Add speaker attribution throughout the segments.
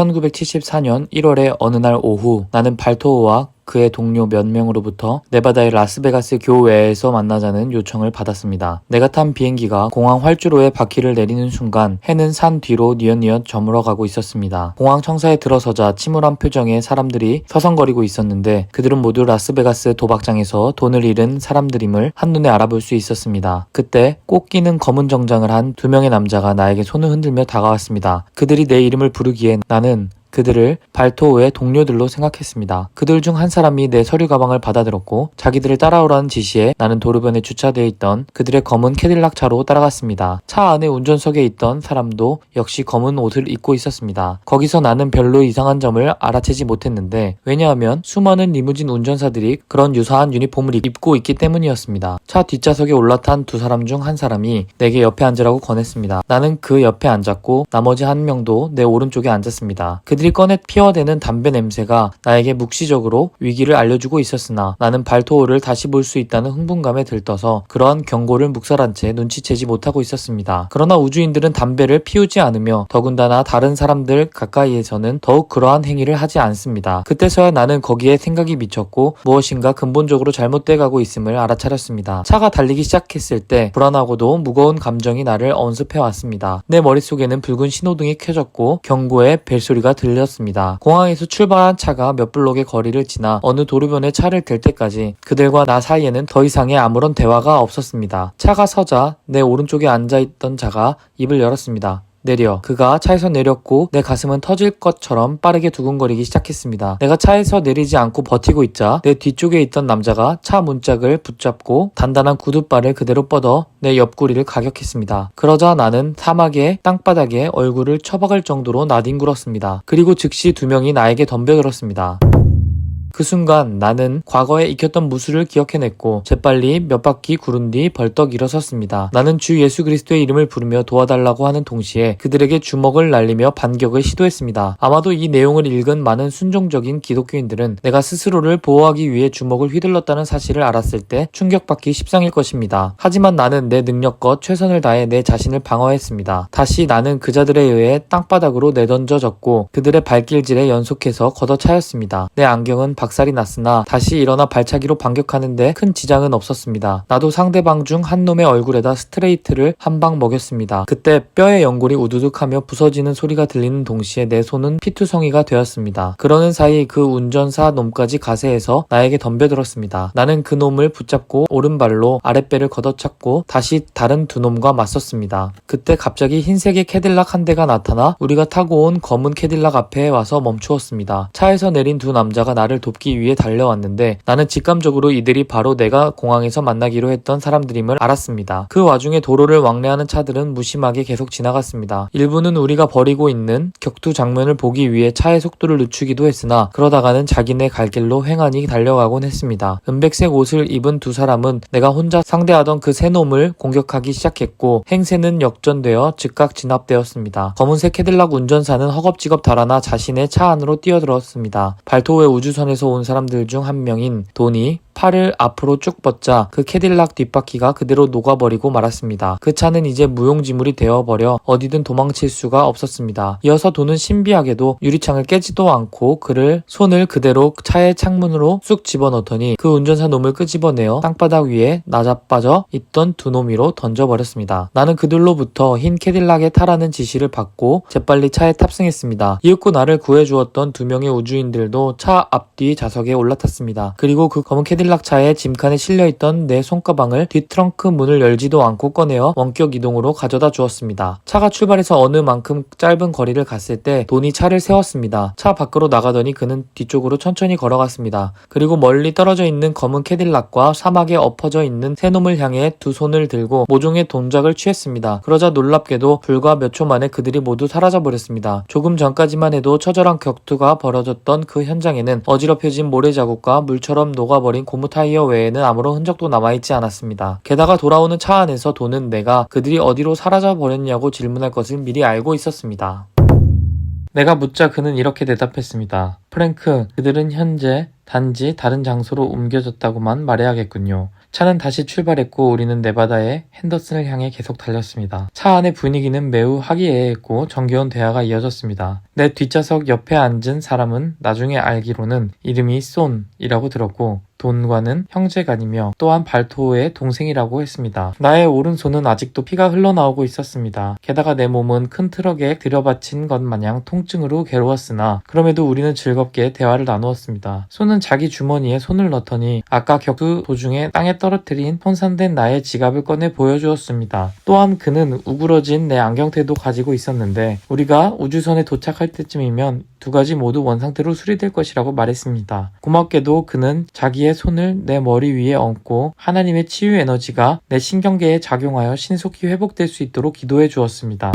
Speaker 1: 1974년 1월의 어느 날 오후 나는 발토오와 그의 동료 몇 명으로부터 네바다의 라스베가스 교외에서 만나자는 요청을 받았습니다. 내가 탄 비행기가 공항 활주로에 바퀴를 내리는 순간 해는 산 뒤로 뉘엿뉘엿 저물어가고 있었습니다. 공항 청사에 들어서자 침울한 표정의 사람들이 서성거리고 있었는데 그들은 모두 라스베가스 도박장에서 돈을 잃은 사람들임을 한눈에 알아볼 수 있었습니다. 그때 꼭 끼는 검은 정장을 한 두 명의 남자가 나에게 손을 흔들며 다가왔습니다. 그들이 내 이름을 부르기에 나는 그들을 발토오의 동료들로 생각했습니다. 그들 중 한 사람이 내 서류 가방을 받아들었고 자기들을 따라오라는 지시에 나는 도로변에 주차되어 있던 그들의 검은 캐딜락 차로 따라갔습니다. 차 안에 운전석에 있던 사람도 역시 검은 옷을 입고 있었습니다. 거기서 나는 별로 이상한 점을 알아채지 못했는데 왜냐하면 수많은 리무진 운전사들이 그런 유사한 유니폼을 입고 있기 때문이었습니다. 차 뒷좌석에 올라탄 두 사람 중 한 사람이 내게 옆에 앉으라고 권했습니다. 나는 그 옆에 앉았고 나머지 한 명도 내 오른쪽에 앉았습니다. 그들이 꺼내 피워대는 담배 냄새가 나에게 묵시적으로 위기를 알려주고 있었으나 나는 발토오를 다시 볼 수 있다는 흥분감에 들떠서 그러한 경고를 묵살한 채 눈치채지 못하고 있었습니다. 그러나 우주인들은 담배를 피우지 않으며 더군다나 다른 사람들 가까이에서는 더욱 그러한 행위를 하지 않습니다. 그때서야 나는 거기에 생각이 미쳤고 무엇인가 근본적으로 잘못돼 가고 있음을 알아차렸습니다. 차가 달리기 시작했을 때 불안하고도 무거운 감정이 나를 엄습해왔습니다. 내 머릿속에는 붉은 신호등이 켜졌고 경고의 벨소리가 들렸습니다. 공항에서 출발한 차가 몇 블록의 거리를 지나 어느 도로변에 차를 댈 때까지 그들과 나 사이에는 더 이상의 아무런 대화가 없었습니다. 차가 서자 내 오른쪽에 앉아있던 자가 입을 열었습니다. 내려. 그가 차에서 내렸고 내 가슴은 터질 것처럼 빠르게 두근거리기 시작했습니다. 내가 차에서 내리지 않고 버티고 있자 내 뒤쪽에 있던 남자가 차 문짝을 붙잡고 단단한 구두발을 그대로 뻗어 내 옆구리를 가격했습니다. 그러자 나는 사막의 땅바닥에 얼굴을 처박을 정도로 나뒹굴었습니다. 그리고 즉시 두 명이 나에게 덤벼들었습니다. 그 순간 나는 과거에 익혔던 무술을 기억해냈고 재빨리 몇 바퀴 구른 뒤 벌떡 일어섰습니다. 나는 주 예수 그리스도의 이름을 부르며 도와달라고 하는 동시에 그들에게 주먹을 날리며 반격을 시도했습니다. 아마도 이 내용을 읽은 많은 순종적인 기독교인들은 내가 스스로를 보호하기 위해 주먹을 휘둘렀다는 사실을 알았을 때 충격받기 십상일 것입니다. 하지만 나는 내 능력껏 최선을 다해 내 자신을 방어했습니다. 다시 나는 그자들에 의해 땅바닥으로 내던져졌고 그들의 발길질에 연속해서 걷어차였습니다. 내 안경은 박살이 났으나 다시 일어나 발차기로 반격하는데 큰 지장은 없었습니다. 나도 상대방 중 한 놈의 얼굴에다 스트레이트를 한 방 먹였습니다. 그때 뼈의 연골이 우두둑하며 부서지는 소리가 들리는 동시에 내 손은 피투성이가 되었습니다. 그러는 사이 그 운전사 놈까지 가세해서 나에게 덤벼들었습니다. 나는 그 놈을 붙잡고 오른발로 아랫배를 걷어찼고 다시 다른 두 놈과 맞섰습니다. 그때 갑자기 흰색의 캐딜락 한 대가 나타나 우리가 타고 온 검은 캐딜락 앞에 와서 멈추었습니다. 차에서 내린 두 남자가 나를 돕기 위해 달려왔는데 나는 직감적으로 이들이 바로 내가 공항에서 만나기로 했던 사람들임을 알았습니다. 그 와중에 도로를 왕래하는 차들은 무심하게 계속 지나갔습니다. 일부는 우리가 벌이고 있는 격투 장면을 보기 위해 차의 속도를 늦추기도 했으나 그러다가는 자기네 갈 길로 횡하니 달려가곤 했습니다. 은백색 옷을 입은 두 사람은 내가 혼자 상대하던 그 세 놈을 공격하기 시작했고 행세는 역전되어 즉각 진압되었습니다. 검은색 캐딜락 운전사는 허겁지겁 달아나 자신의 차 안으로 뛰어들었습니다. 발토의 우주선에서 온 사람들 중 한 명인 돈이 팔을 앞으로 쭉 뻗자 그 캐딜락 뒷바퀴가 그대로 녹아버리고 말았습니다. 그 차는 이제 무용지물이 되어버려 어디든 도망칠 수가 없었습니다. 이어서 돈은 신비하게도 유리창을 깨지도 않고 그를 손을 그대로 차의 창문으로 쑥 집어넣더니 그 운전사 놈을 끄집어내어 땅바닥 위에 나자빠져 있던 두 놈 위로 던져버렸습니다. 나는 그들로부터 흰 캐딜락에 타라는 지시를 받고 재빨리 차에 탑승했습니다. 이윽고 나를 구해주었던 두 명의 우주인들도 차 앞뒤 좌석에 올라탔습니다. 그리고 그 검은 캐딜락 차에 짐칸에 실려있던 내 손가방을 뒷 트렁크 문을 열지도 않고 꺼내어 원격 이동으로 가져다 주었습니다. 차가 출발해서 어느 만큼 짧은 거리를 갔을 때 돈이 차를 세웠습니다. 차 밖으로 나가더니 그는 뒤쪽으로 천천히 걸어갔습니다. 그리고 멀리 떨어져 있는 검은 캐딜락과 사막에 엎어져 있는 새 놈을 향해 두 손을 들고 모종의 동작을 취했습니다. 그러자 놀랍게도 불과 몇 초 만에 그들이 모두 사라져버렸습니다. 조금 전까지만 해도 처절한 격투가 벌어졌던 그 현장에는 어지럽혀진 모래자국과 물처럼 녹아버린 고무 타이어 외에는 아무런 흔적도 남아있지 않았습니다. 게다가 돌아오는 차 안에서 돈은 내가 그들이 어디로 사라져 버렸냐고 질문할 것을 미리 알고 있었습니다. 내가 묻자 그는 이렇게 대답했습니다. 프랭크, 그들은 현재 단지 다른 장소로 옮겨졌다고만 말해야겠군요. 차는 다시 출발했고 우리는 네바다의 핸더슨을 향해 계속 달렸습니다. 차 안의 분위기는 매우 화기애애했고 정겨운 대화가 이어졌습니다. 내 뒷좌석 옆에 앉은 사람은 나중에 알기로는 이름이 손이라고 들었고 돈과는 형제간이며 또한 발토의 동생이라고 했습니다. 나의 오른손은 아직도 피가 흘러나오고 있었습니다. 게다가 내 몸은 큰 트럭에 들여받친 것 마냥 통증으로 괴로웠으나 그럼에도 우리는 즐겁게 대화를 나누었습니다. 손은 자기 주머니에 손을 넣더니 아까 격투 도중에 땅에 떨어뜨린 손상된 나의 지갑을 꺼내 보여주었습니다. 또한 그는 우그러진 내 안경테도 가지고 있었는데 우리가 우주선에 도착할 때쯤이면 두 가지 모두 원상태로 수리될 것이라고 말했습니다. 고맙게도 그는 자기의 손을 내 머리 위에 얹고 하나님의 치유 에너지가 내 신경계에 작용하여 신속히 회복될 수 있도록 기도해 주었습니다.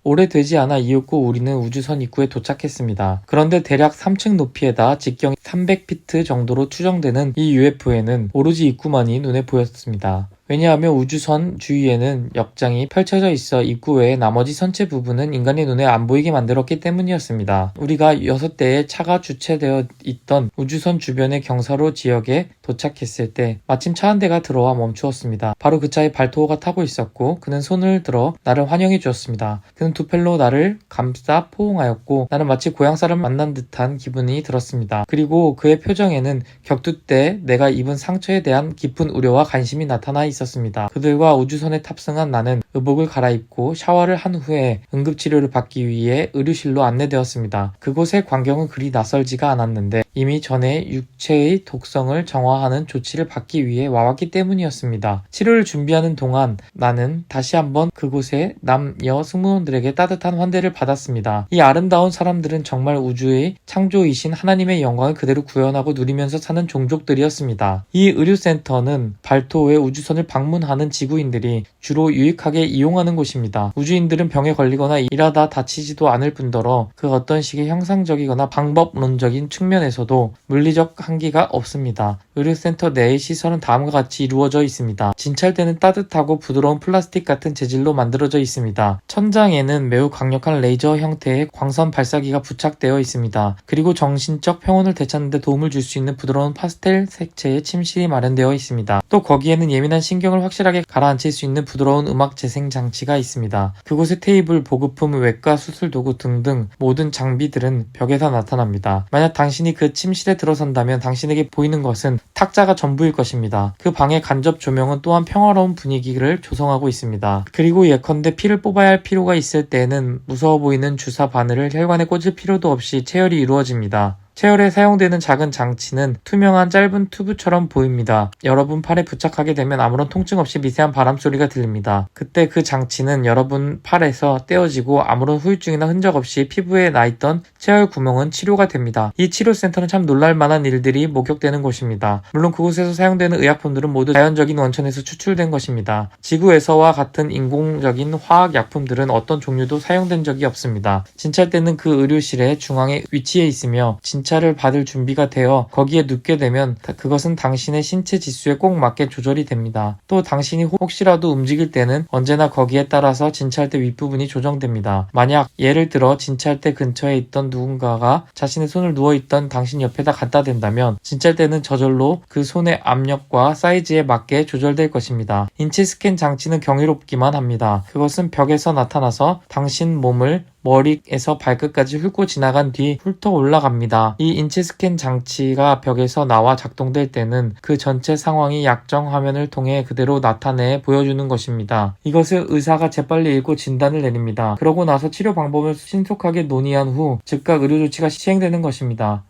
Speaker 1: 오래되지 않아 이윽고 우리는 우주선 입구에 도착했습니다. 그런데 대략 3층 높이에다 직경이 300피트 정도로 추정되는 이 UFO에는 오로지 입구만이 눈에 보였습니다. 왜냐하면 우주선 주위에는 역장이 펼쳐져 있어 입구 외의 나머지 선체 부분은 인간의 눈에 안 보이게 만들었기 때문이었습니다. 우리가 6대의 차가 주차되어 있던 우주선 주변의 경사로 지역에 도착했을 때 마침 차 한 대가 들어와 멈추었습니다. 바로 그 차에 발토호가 타고 있었고 그는 손을 들어 나를 환영해 주었습니다. 그는 두 팔로 나를 감싸 포옹하였고 나는 마치 고향 사람을 만난 듯한 기분이 들었습니다. 그리고 그의 표정에는 격투 때 내가 입은 상처에 대한 깊은 우려와 관심이 나타나 있었습니다. 그들과 우주선에 탑승한 나는 의복을 갈아입고 샤워를 한 후에 응급치료를 받기 위해 의료실로 안내되었습니다. 그곳의 광경은 그리 낯설지가 않았는데 이미 전에 육체의 독성을 정화하는 조치를 받기 위해 와왔기 때문이었습니다. 치료를 준비하는 동안 나는 다시 한번 그곳의 남여 승무원들에게 따뜻한 환대를 받았습니다. 이 아름다운 사람들은 정말 우주의 창조이신 하나님의 영광을 그대로 구현하고 누리면서 사는 종족들이었습니다. 이 의료센터는 발토의 우주선을 방문하는 지구인들이 주로 유익하게 이용하는 곳입니다. 우주인들은 병에 걸리거나 일하다 다치지도 않을 뿐더러 그 어떤 식의 형상적이거나 방법론적인 측면에서도 물리적 한계가 없습니다. 의료센터 내의 시설은 다음과 같이 이루어져 있습니다. 진찰대는 따뜻하고 부드러운 플라스틱 같은 재질로 만들어져 있습니다. 천장에는 매우 강력한 레이저 형태의 광선 발사기가 부착되어 있습니다. 그리고 정신적 평온을 되찾는 데 도움을 줄 수 있는 부드러운 파스텔 색채의 침실이 마련되어 있습니다. 또 거기에는 예민한 신경을 확실하게 가라앉힐 수 있는 부드러운 음악 재생 장치가 있습니다. 그곳의 테이블, 보급품, 외과 수술 도구 등등 모든 장비들은 벽에서 나타납니다. 만약 당신이 그 침실에 들어선다면 당신에게 보이는 것은 탁자가 전부일 것입니다. 그 방의 간접 조명은 또한 평화로운 분위기를 조성하고 있습니다. 그리고 예컨대 피를 뽑아야 할 필요가 있을 때에는 무서워 보이는 주사 바늘을 혈관에 꽂을 필요도 없이 체열이 이루어집니다. 체열에 사용되는 작은 장치는 투명한 짧은 튜브처럼 보입니다. 여러분 팔에 부착하게 되면 아무런 통증 없이 미세한 바람 소리가 들립니다. 그때 그 장치는 여러분 팔에서 떼어지고 아무런 후유증이나 흔적 없이 피부에 나있던 체열 구멍은 치료가 됩니다. 이 치료센터는 참 놀랄만한 일들이 목격되는 곳입니다. 물론 그곳에서 사용되는 의약품들은 모두 자연적인 원천에서 추출된 것입니다. 지구에서와 같은 인공적인 화학약품들은 어떤 종류도 사용된 적이 없습니다. 진찰대는 그 의료실의 중앙에 위치해 있으며 진찰을 받을 준비가 되어 거기에 눕게 되면 그것은 당신의 신체 지수에 꼭 맞게 조절이 됩니다. 또 당신이 혹시라도 움직일 때는 언제나 거기에 따라서 진찰대 윗부분이 조정됩니다. 만약 예를 들어 진찰대 근처에 있던 누군가가 자신의 손을 누워있던 당신 옆에다 갖다 댄다면 진찰대는 저절로 그 손의 압력과 사이즈에 맞게 조절될 것입니다. 인체 스캔 장치는 경이롭기만 합니다. 그것은 벽에서 나타나서 당신 몸을 머리에서 발끝까지 훑고 지나간 뒤 훑어 올라갑니다. 이 인체 스캔 장치가 벽에서 나와 작동될 때는 그 전체 상황이 약정 화면을 통해 그대로 나타내 보여주는 것입니다. 이것을 의사가 재빨리 읽고 진단을 내립니다. 그러고 나서 치료 방법을 신속하게 논의한 후 즉각 의료 조치가 시행되는 것입니다.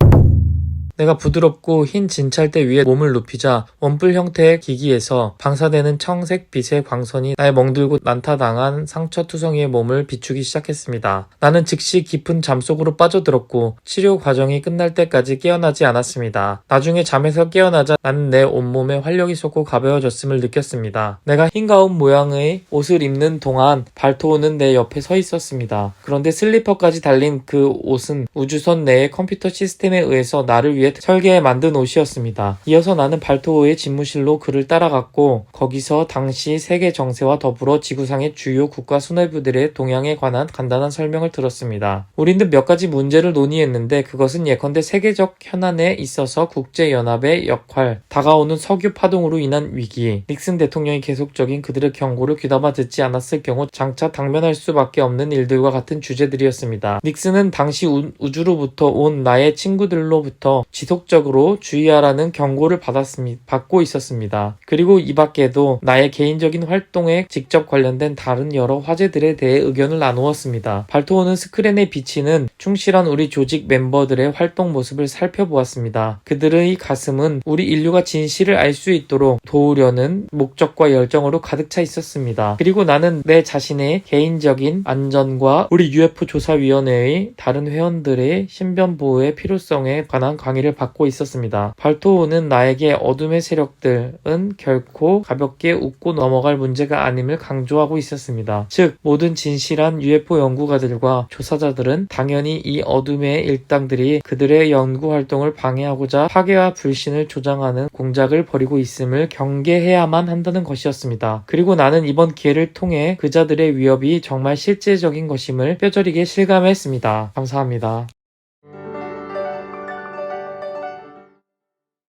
Speaker 1: 내가 부드럽고 흰 진찰대 위에 몸을 눕히자 원뿔 형태의 기기에서 방사되는 청색 빛의 광선이 나의 멍들고 난타당한 상처투성이의 몸을 비추기 시작했습니다. 나는 즉시 깊은 잠 속으로 빠져들었고 치료 과정이 끝날 때까지 깨어나지 않았습니다. 나중에 잠에서 깨어나자 나는 내 온몸에 활력이 솟고 가벼워졌음을 느꼈습니다. 내가 흰 가운 모양의 옷을 입는 동안 발토오는 내 옆에 서 있었습니다. 그런데 슬리퍼까지 달린 그 옷은 우주선 내의 컴퓨터 시스템에 의해서 나를 위해 위해 설계해 만든 옷이었습니다. 이어서 나는 발토호의 집무실로 그를 따라갔고 거기서 당시 세계 정세와 더불어 지구상의 주요 국가 수뇌부들의 동향에 관한 간단한 설명을 들었습니다. 우리는 몇 가지 문제를 논의했는데 그것은 예컨대 세계적 현안에 있어서 국제연합의 역할, 다가오는 석유 파동으로 인한 위기, 닉슨 대통령이 계속적인 그들의 경고를 귀담아 듣지 않았을 경우 장차 당면할 수밖에 없는 일들과 같은 주제들이었습니다. 닉슨은 당시 우주로부터 온 나의 친구들로부터 지속적으로 주의하라는 경고를 받고 있었습니다. 그리고 이 밖에도 나의 개인적인 활동에 직접 관련된 다른 여러 화제들에 대해 의견을 나누었습니다. 발토호는 스크린에 비치는 충실한 우리 조직 멤버들의 활동 모습을 살펴보았습니다. 그들의 가슴은 우리 인류가 진실을 알 수 있도록 도우려는 목적과 열정으로 가득 차 있었습니다. 그리고 나는 내 자신의 개인적인 안전과 우리 UFO 조사위원회의 다른 회원들의 신변 보호의 필요성에 관한 강의를 받고 있었습니다. 발토호는 나에게 어둠의 세력들은 결코 가볍게 웃고 넘어갈 문제가 아님을 강조하고 있었습니다. 즉 모든 진실한 UFO 연구가들과 조사자들은 당연히 이 어둠의 일당들이 그들의 연구 활동을 방해하고자 파괴와 불신을 조장하는 공작을 벌이고 있음을 경계해야만 한다는 것이었습니다. 그리고 나는 이번 기회를 통해 그자들의 위협이 정말 실제적인 것임을 뼈저리게 실감했습니다. 감사합니다.